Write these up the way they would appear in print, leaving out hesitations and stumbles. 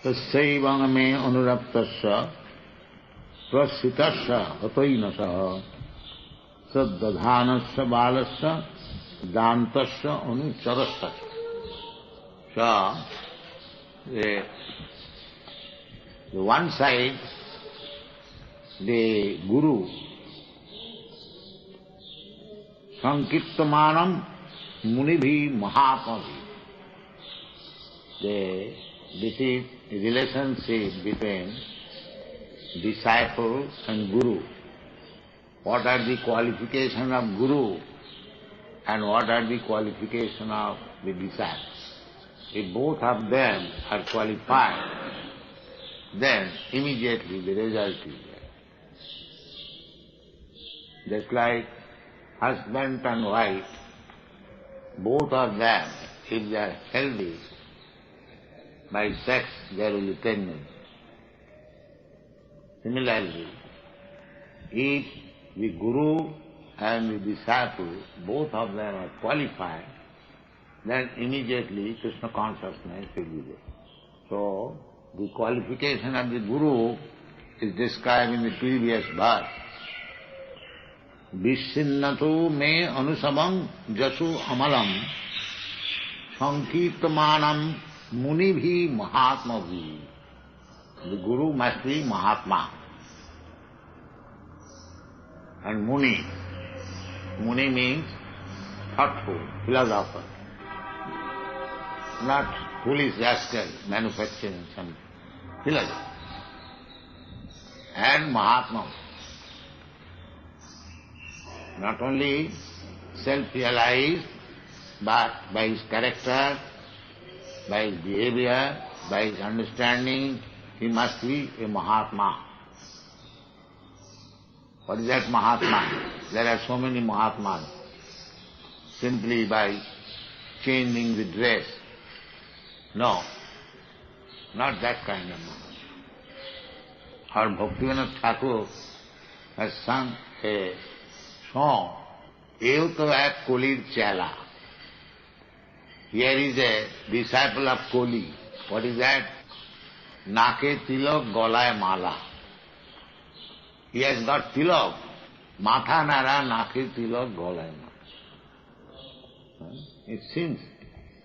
तस्यैवं मे अनुरक्तस्य प्रस्थितस्य हतैनसः सद्दधानस्य बालस्य दान्तस्य अनुचरस्य. So, the one side, the Guru, Sankirtamanam Munibhi Mahatmabhi. This is a relationship between disciple and Guru. What are the qualifications of Guru and what are the qualifications of the disciple? If both of them are qualified, then immediately the result is there. Just like husband and wife, both of them, if they are healthy, by sex there will be pregnancy. Similarly, if the Guru and the disciple, both of them are qualified, then immediately Krishna consciousness will be there. So, the qualification of the Guru is described in the previous verse. Vishinnatu me anusabam jasu amalam sankirtamanam munibhi mahatmabhi. The Guru must be Mahatma. And Muni. Muni means thoughtful, philosopher. Not foolish rascal manufacturing some philosophy. And Mahatma. Not only self-realized, but by his character, by his behavior, by his understanding, he must be a Mahatma. What is that Mahatma? There are so many Mahatmas. Simply by changing the dress. No, not that kind of Mahatma. Our Bhaktivinoda Thakur has sung a song, Ev Ek Kolir Chala. Here is a disciple of Koli. What is that? Nake tilak golay mala. He has got tilak. Matha nara nake tilak golay mala. It seems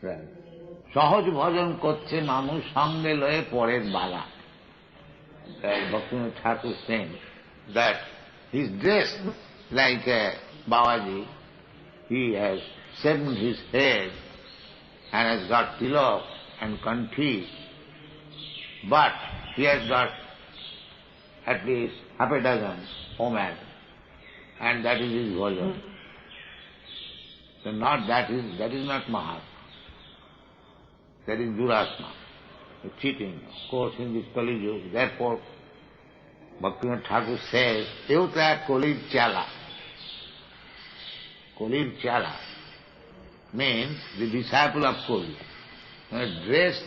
right. Sahaj bhajan korche মানুষ সঙ্গে লয়ে পরের বালা. Bhaktivinoda Thakur saying that he is dressed like a Babaji. He has shaved his head and has got tilak and kanthi, but he has got at least half a dozen women, and that is his bhajan. So that is not Mahatma. That is Durasma, cheating, of course, in this Kali Yuga. Therefore, Bhaktivinoda Thakur says, Evta Kolir Chala. Kolir Chala means the disciple of Koli, dressed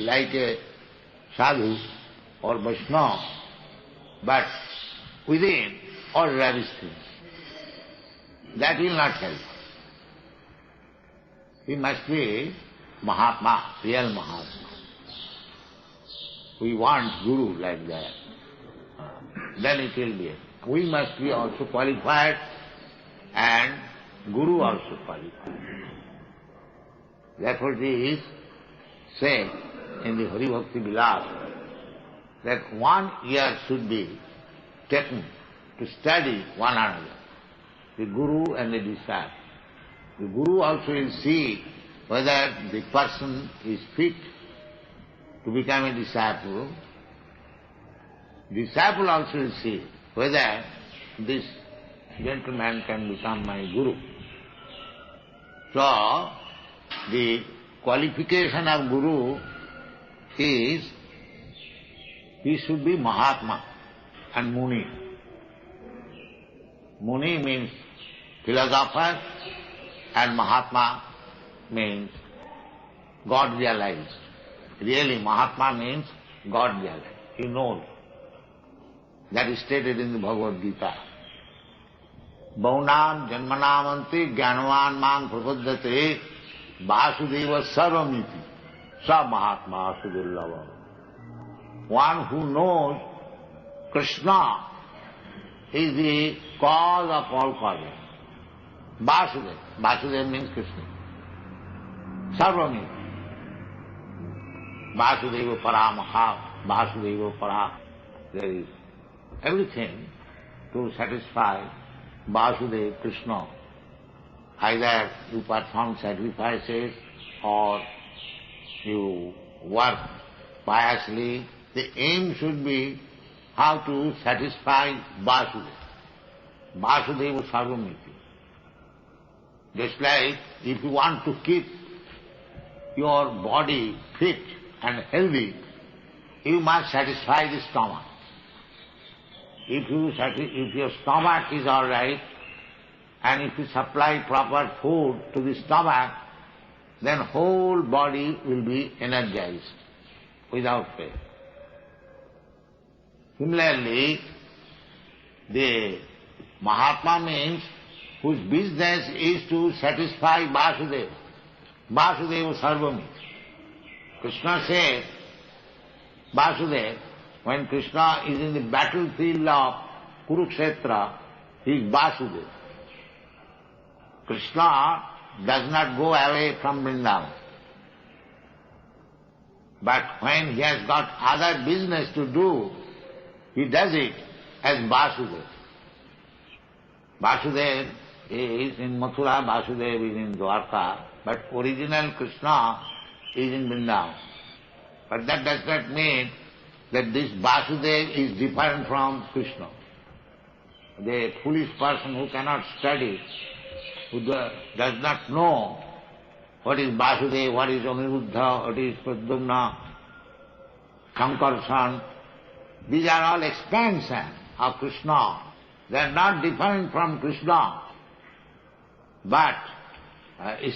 like a sadhu or Vaishnava, but within all rubbish things. That will not help. He must be Mahatma, real Mahatma. We want Guru like that. Then it will be. We must be also qualified and Guru also qualified. Therefore it is said in the Hari Bhakti Vilas that 1 year should be taken to study one another, the Guru and the disciple. The Guru also will see whether the person is fit to become a disciple. Disciple also will see whether this gentleman can become my Guru. So, the qualification of Guru is he should be Mahatma and Muni. Muni means philosopher and Mahatma means God realized. Really, Mahatma means God realized. He knows. That is stated in the Bhagavad Gita. Baunam janmanamanti jnanavan mang prapadyate vasudeva sarvamiti sa Mahatma sudurlava. one who knows Krishna is the cause of all causes. Vasudeva. Vasudeva means Krishna. Sarvamiti. Vasudeva Paramaha. Vasudeva Para. There is everything to satisfy Vasudeva, Krishna. Either you perform sacrifices or you work piously. The aim should be how to satisfy Vasudeva. Vasudeva Sarvamiti. Just like if you want to keep your body fit and healthy, you must satisfy the stomach. If your stomach is all right, and if you supply proper food to the stomach, then whole body will be energized without fail. Similarly, the Mahatma means whose business is to satisfy Vasudeva. Vasudeva Sarvamiti. Krishna says, Vasudeva, when Krishna is in the battlefield of Kurukshetra, he is Vasudeva. Krishna does not go away from Vrindavan. But when he has got other business to do, he does it as Vasudeva. Vasudeva is in Mathura, Vasudeva is in Dwarka, but original Krishna is in Vrindavan. But that does not mean that this Vasudeva is different from Krishna. The foolish person who cannot study, who does not know what is Vasudeva, what is Aniruddha, what is Pradyumna, Sankarshan, these are all expansion of Krishna. They are not different from Krishna, but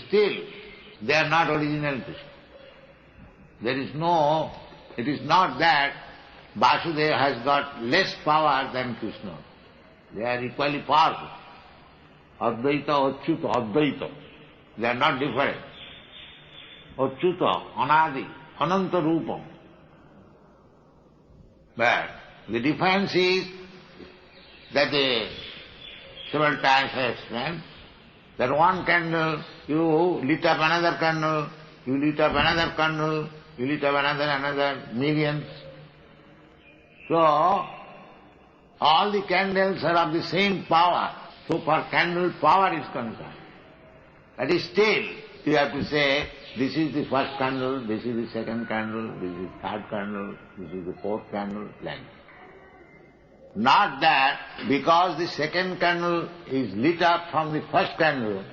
still they are not original Krishna. It is not that Vasudeva has got less power than Krishna. They are equally powerful. Advaita, Achyuta, Advaita. They are not different. Achyuta, Anadi, Ananta Rupam. But the difference is that several times I explained that one candle, you lit up another candle, you lit up another candle, you lit up another millions. So, all the candles are of the same power. So far candle power is concerned. But still, you have to say, this is the first candle, this is the second candle, this is the third candle, this is the fourth candle, like that. Not that because the second candle is lit up from the first candle,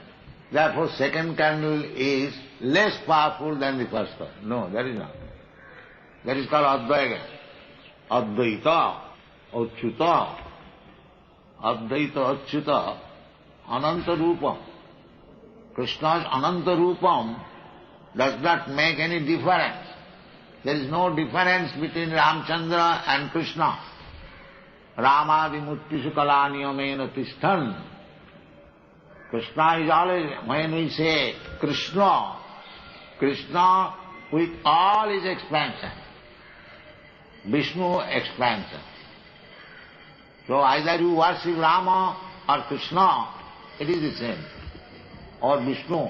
therefore second candle is less powerful than the first one. No, that is not. That is called Advaita. Advaita, Achyuta. Advaita, Achyuta, Ananta Rupam. Krishna's Ananta Rupam does not make any difference. There is no difference between Ramchandra and Krishna. Ramadi Muttishu Kalaniyamena Tishthan. Krishna is always, when we say Krishna, Krishna with all his expansion, Vishnu expansion. So either you worship Rama or Krishna, it is the same. Or Vishnu.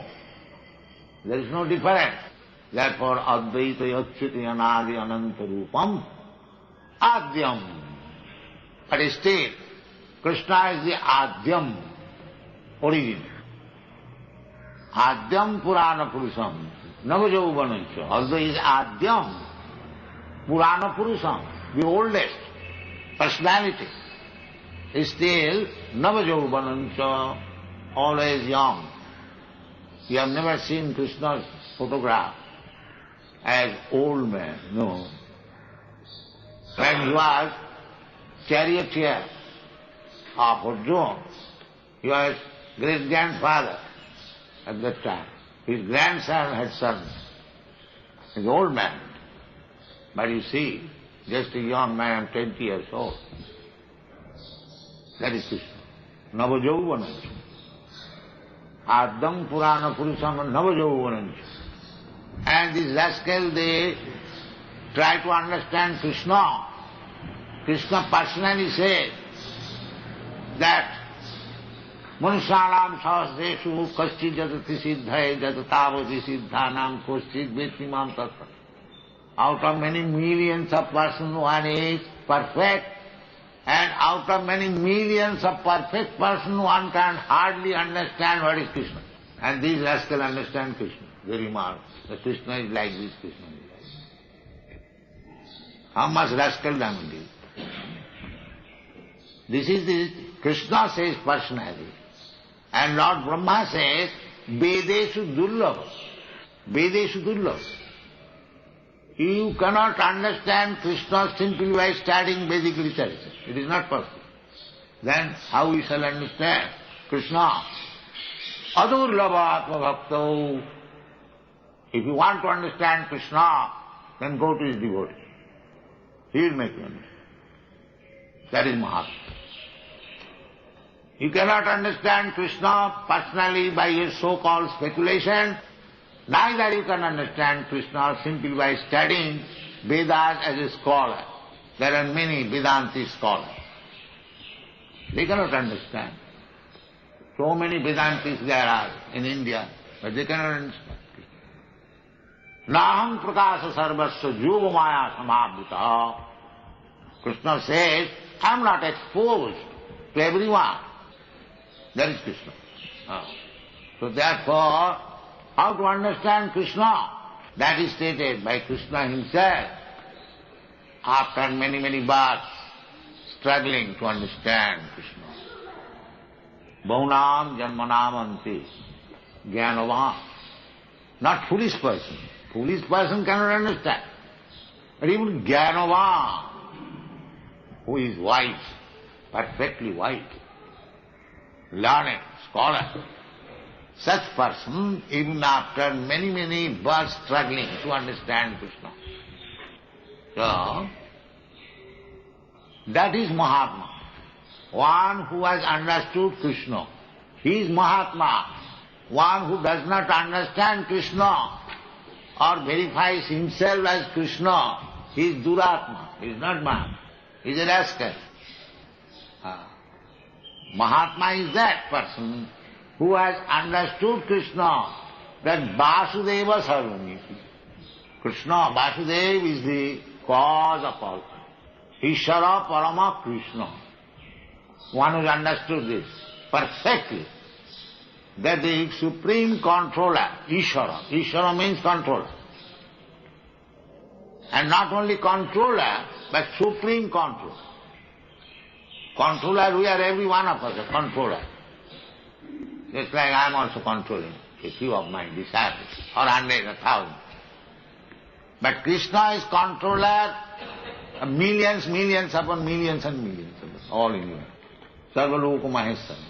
There is no difference. Therefore, Advaita Achyuti Anadi Ananta Rupam Adyam. But still, Krishna is the Adyam, origin. Adyam Purana Purusham, Navajauvanancha. Although he is Adyam, Purana Purusham, the oldest personality, is still Navajauvanancha, always young. You have never seen Krishna's photograph as old man, no. When he was charioteer of Arjuna, he was great-grandfather at that time. His grandson had sons. He's an old man. But you see, just a young man, 20 years old. That is Krishna. Navajauvanancha. Adyam Purana Purusham Navajauvanancha. And these rascals, they try to understand Krishna, Krishna personally says that Manushanam sahasreshu kaschid jatati siddhaye jatatavati siddhanam kaschid vetimam tattva. Out of many millions of persons, one is perfect, and out of many millions of perfect persons, one can hardly understand what is Krishna. And these rascals understand Krishna. They remark that Krishna is like this, Krishna is like this. How much rascaldom it is. This is the Krishna says personally. And Lord Brahma says, Vedeshu Durlabha. Vedeshu Durlabha. You cannot understand Krishna simply by studying Vedic literature. It is not possible. Then how we shall understand Krishna? Adurlabha Atma Bhakto. If you want to understand Krishna, then go to his devotee. He will make you understand. That is Mahatma. You cannot understand Krishna personally by your so-called speculation. Neither you can understand Krishna simply by studying Vedas as a scholar. There are many Vedanti scholars. They cannot understand. So many Vedantis there are in India, but they cannot understand. Naham prakasa sarvasya yoga maya samabhita. Krishna says, I am not exposed to everyone. That is Krishna. So therefore, how to understand Krishna? That is stated by Krishna himself after many, many births struggling to understand Krishna. Bhaunam janmanam anti jnanavan. Not foolish person. Foolish person cannot understand. But even jnanavan, who is wise, perfectly wise, learned, scholar, such person, even after many, many births struggling to understand Krishna. So, that is Mahatma. One who has understood Krishna. He is Mahatma. One who does not understand Krishna or verifies himself as Krishna, he is Duratma. He is not Mahatma. He is a rascal. Mahatma is that person who has understood Krishna, that Vasudeva Sarvamiti. Krishna, Vasudeva is the cause of all. Ishvara Parama Krishna. One who understood this perfectly, that the supreme controller, Ishvara. Ishvara means controller. And not only controller, but supreme controller. Controller, we are every one of us a controller. Just like I am also controlling a few of my disciples, or 100, 1,000. But Krishna is controller of millions, millions upon millions and millions of us, all in you. Sarvaloka Maheshwara.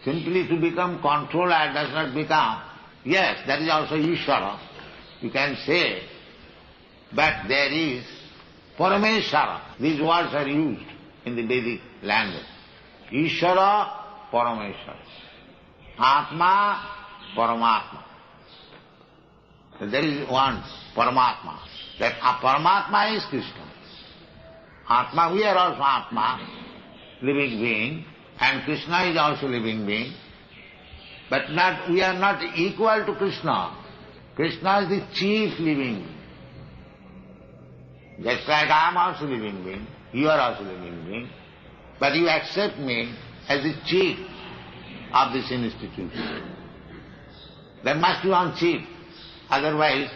Simply to become controller does not become, yes, that is also Ishvara, you can say, but there is Parameshwara. These words are used in the Vedic language. Ishvara, Parameshwara. Atma, Paramatma. So there is one, Paramatma. That Paramatma is Krishna. Atma, we are also Atma, living being, and Krishna is also living being. But we are not equal to Krishna. Krishna is the chief living being. Just like I am also living being, you are also living being, but you accept me as the chief of this institution. There must be one chief, otherwise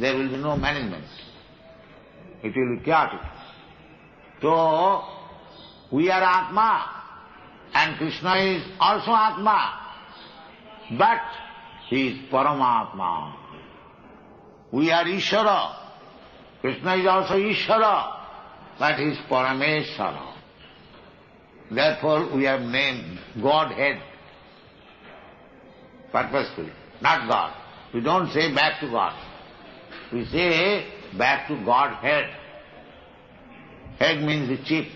there will be no management. It will be chaotic. So, we are Atma, and Krishna is also Atma, but he is Paramatma. We are Ishvara. Krishna is also Ishvara, but he is Parameshwara. Therefore we have named Godhead purposefully, not God. We don't say back to God. We say back to Godhead. Head means the chief.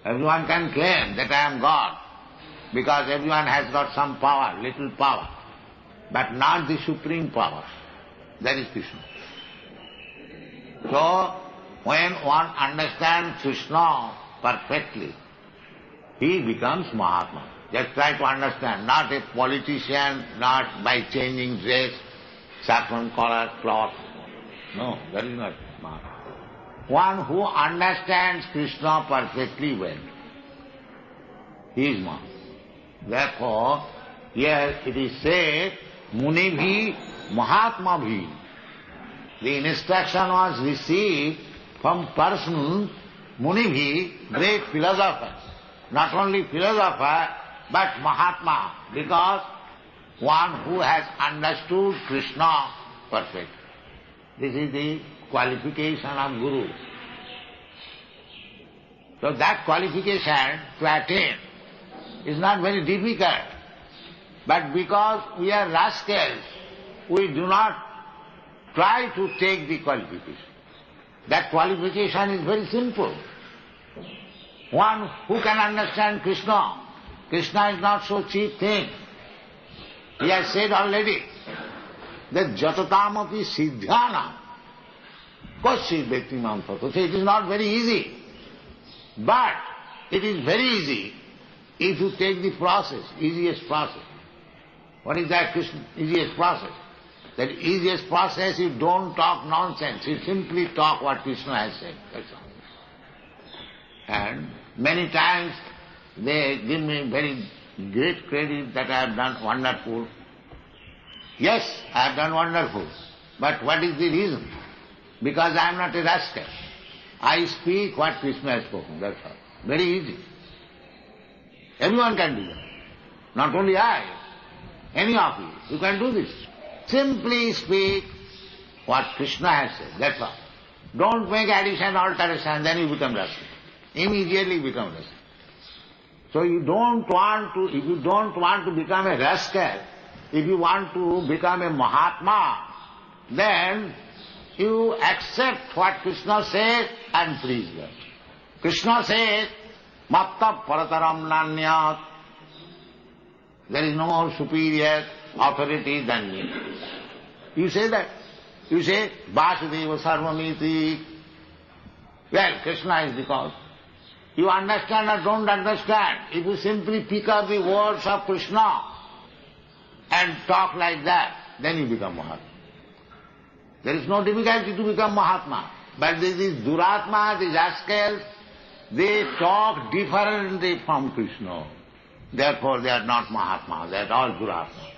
Everyone can claim that I am God, because everyone has got some power, little power, but not the supreme power. That is Krishna. So, when one understands Krishna perfectly, he becomes Mahatma. Just try to understand, not a politician, not by changing dress, saffron color, cloth. No, that is not Mahatma. One who understands Krishna perfectly well, he is Mahatma. Therefore, here it is said, Munibhi Mahatmabhi. The instruction was received from person, Munibhi, great philosopher. Not only philosopher, but Mahatma, because one who has understood Krishna perfectly. This is the qualification of Guru. So that qualification to attain is not very difficult. But because we are rascals, we do not try to take the qualification. That qualification is very simple. One who can understand Krishna, Krishna is not so cheap thing. He has said already that jatotamapi siddhyana kosi bhaktimam tato. So it is not very easy. But it is very easy if you take the process, easiest process. What is that easiest process? That easiest process, you don't talk nonsense. You simply talk what Krishna has said. That's all. And many times they give me very great credit that I have done wonderful. Yes, I have done wonderful. But what is the reason? Because I am not a rascal. I speak what Krishna has spoken, that's all. Very easy. Everyone can do that. Not only I, any of you can do this. Simply speak what Krishna has said, that's all. Don't make addition, alteration, then you become rascal. Immediately become rascal. So if you don't want to become a rascal, if you want to become a Mahatma, then you accept what Krishna says and please them. Krishna says, Matta parataram nanyat. There is no more superior authority than me. You say that. You say, Vasudeva Sarvamiti. Well, Krishna is the cause. You understand or don't understand. If you simply pick up the words of Krishna and talk like that, then you become Mahatma. There is no difficulty to become Mahatma. But these Duratma, these rascals, they talk differently from Krishna. Therefore they are not Mahatma, they are all Duratma.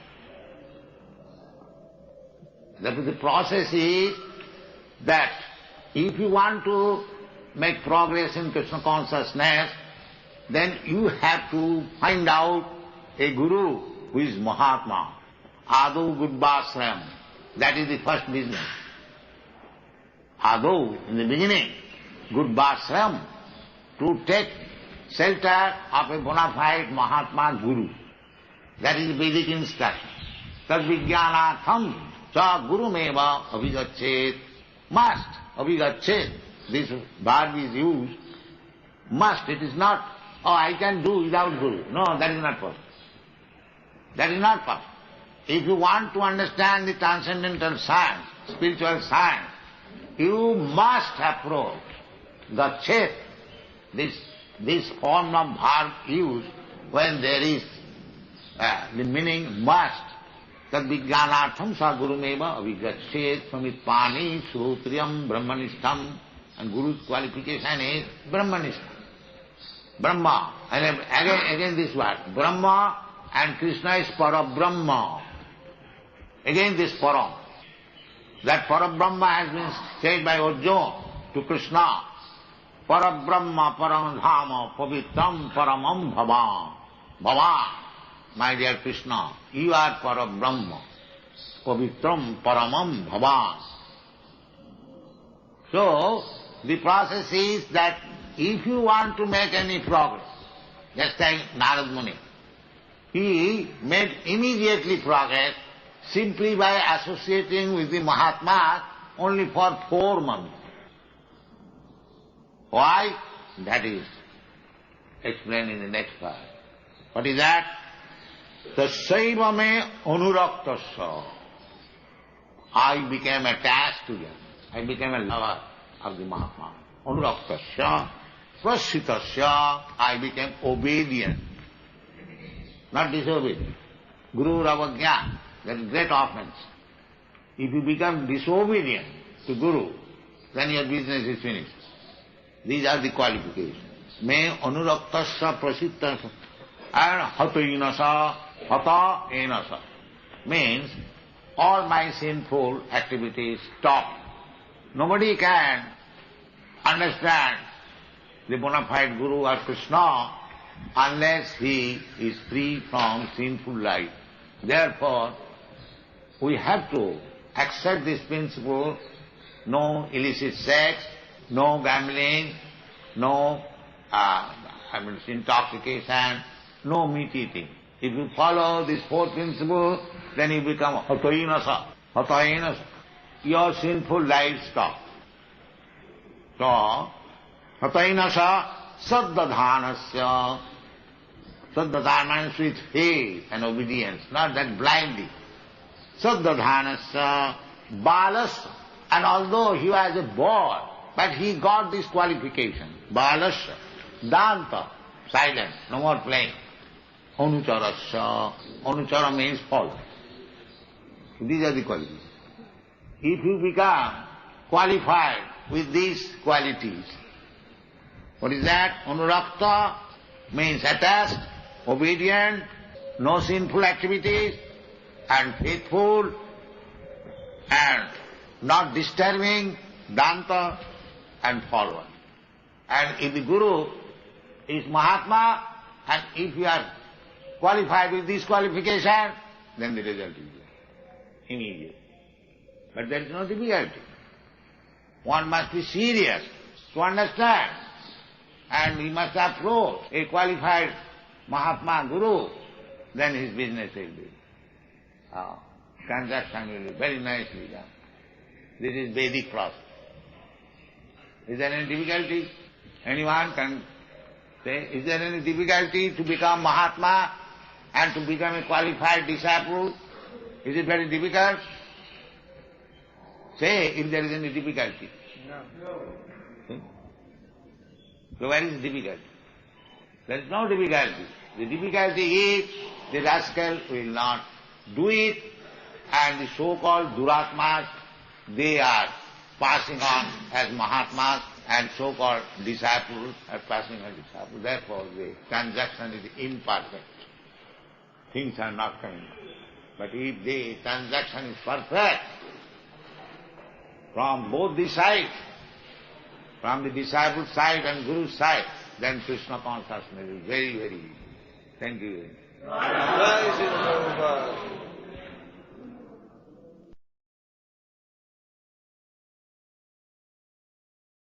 Therefore the process is that if you want to make progress in Krishna consciousness, then you have to find out a Guru who is Mahatma. Adu Gudbasram. That is the first business. Adu, in the beginning, Gudbasram, to take shelter of a bona fide Mahatma Guru. That is Vedic instruction. Tad vijnanatham cha gurumeva abhigachet. Must, abhigachet. This verb is used. Must, it is not, oh, I can do without Guru. No, that is not possible. That is not possible. If you want to understand the transcendental science, spiritual science, you must approach the chet, this form of verb used when there is the meaning must. Tad vijnanatham sa gurumeva avigachet samitpani srotriyam brahmanishtam. And Guru's qualification is brahmanishtam. Brahma. And again this word. Brahma and Krishna is Parabrahma. Again this Param. That Parabrahma has been said by Arjuna to Krishna. Parabrahma paramdhama pavitram paramam bhavan. Bhavan, my dear Krishna, you are Parabrahma. Pavitram paramam bhavan. So, the process is that if you want to make any progress, just like Narad Muni, he made immediately progress simply by associating with the Mahatma only for 4 months. Why? That is explained in the next part. What is that? Tasaiva me anuraktasya. I became attached to them. I became a lover. of the Mahatma. Anuraktasya, prasitasya, I became obedient, not disobedient. Guru Ravagya, that is great offense. If you become disobedient to Guru, then your business is finished. These are the qualifications. Me anuraktasya prasitasya and hatainasa, hata enasa. Means all my sinful activities stop. Nobody can understand the bona fide Guru or Krishna unless he is free from sinful life. Therefore, we have to accept this principle: no illicit sex, no gambling, no intoxication, no meat eating. If you follow this fourth principle, then you become hatainasa. Hatainasa. Your sinful life stops. So, hatainasa saddadhanasya. Saddadhana means with faith and obedience, not that blindly. Saddadhanasya balasya. And although he was a boy, but he got this qualification. Balasya. Danta. Silence. No more playing. Anucharasya. Anuchara means follow. These are the qualities. If you become qualified with these qualities, what is that? Anurakta means attached, obedient, no sinful activities, and faithful, and not disturbing, danta, and follower. And if the Guru is Mahatma, and if you are qualified with this qualification, then the result is there, immediate. But there is no difficulty. One must be serious to understand, and he must approach a qualified Mahatma Guru, then his business will be. Transaction will be very nicely done. This is Vedic process. Is there any difficulty? Anyone can say, is there any difficulty to become Mahatma and to become a qualified disciple? Is it very difficult? Say if there is any difficulty. No. So where is the difficulty? There is no difficulty. The difficulty is the rascal will not do it, and the so-called Duratmas, they are passing on as Mahatmas, and so-called disciples are passing on disciples. Therefore the transaction is imperfect. Things are not coming. But if the transaction is perfect, from both the sides, from the disciple's side and Guru's side, then Krishna consciousness is very, very easy. Thank you very much.